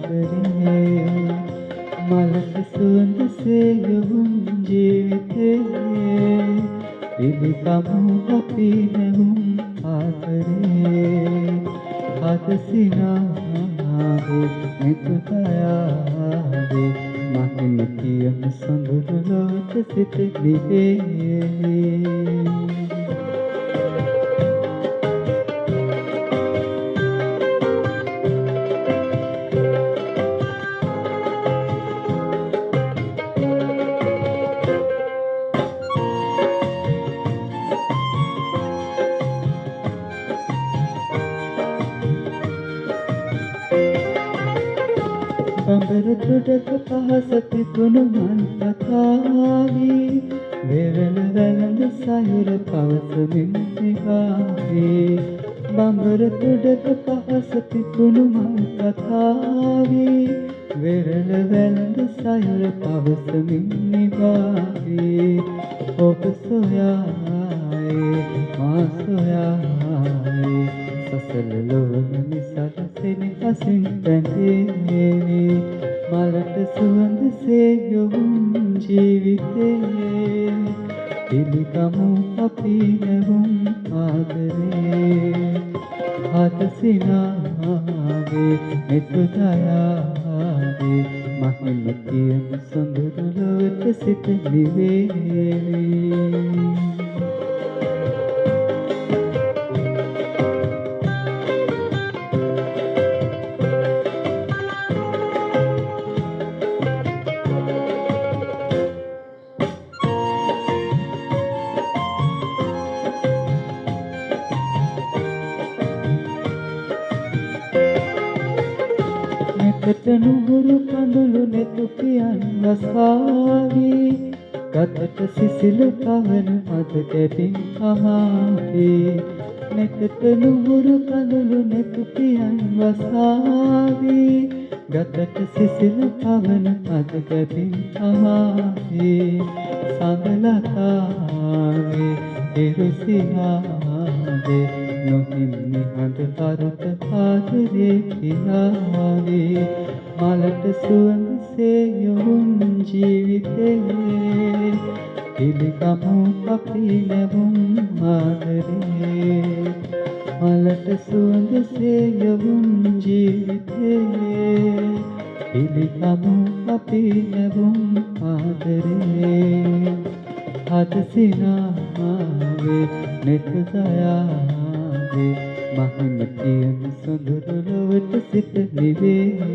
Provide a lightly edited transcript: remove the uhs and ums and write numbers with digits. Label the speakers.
Speaker 1: ආදරේ මලක සුවඳසේ යොවුන් ජීවිතේ පිළිකමු අපි නැවුම් ආදරේ අද සිනාවේ මෙතුතයාවේ මහිම කියන සොඳුරු ලොවට සිත දිවේ බඹර තුඩක පහස පිපුණු මන් කතාවී වෙරළ වැළඳ සයුර පවසමින් නිවාවී බඹර තුඩක පහස පිපුණු මන් කතාවී වෙරළ වැළඳ සයුර පවසමින් නිවාවී ඔබ සොයායේ මා සොයායේ සසල ලොවන නිසලසෙන හසින් පැඳේවි මලට සුවඳසේ යොවුන් ජීවිතේ පිළිකමු අපි නැවුම් ආදරේ අද සිනාවේ මෙතුතයාවේ මහිම කියන සොඳුරු ලොවට සිත නිවේවි නෙතට නුහුරු කඳුළු නෙතු පියන් වසාවී ගතට සිසිල පවන මද කැපින් අමාවී නෙතට නුහුරු කඳුළු නෙතු පියන් වසාවී ගතට සිසිල පවන මද කැපින් අමාවී සඳලතාවේ ඉරුසිනාවේ නොහිම්මි හඳ අරුත ආදරේ පියාවේ මලට සුවඳසේ යොවුන් ජීවිතේ පිළිකමු අපි නැවුම් ආදරේ මලට සුවඳසේ යොවුන් ජීවිතේ පිළිකමු අපි නැවුම් ආදරේ අද සිනාවේ නෙතුතයාවේ මහිම කියන සොඳුරු ලොවට සිත නිවේවි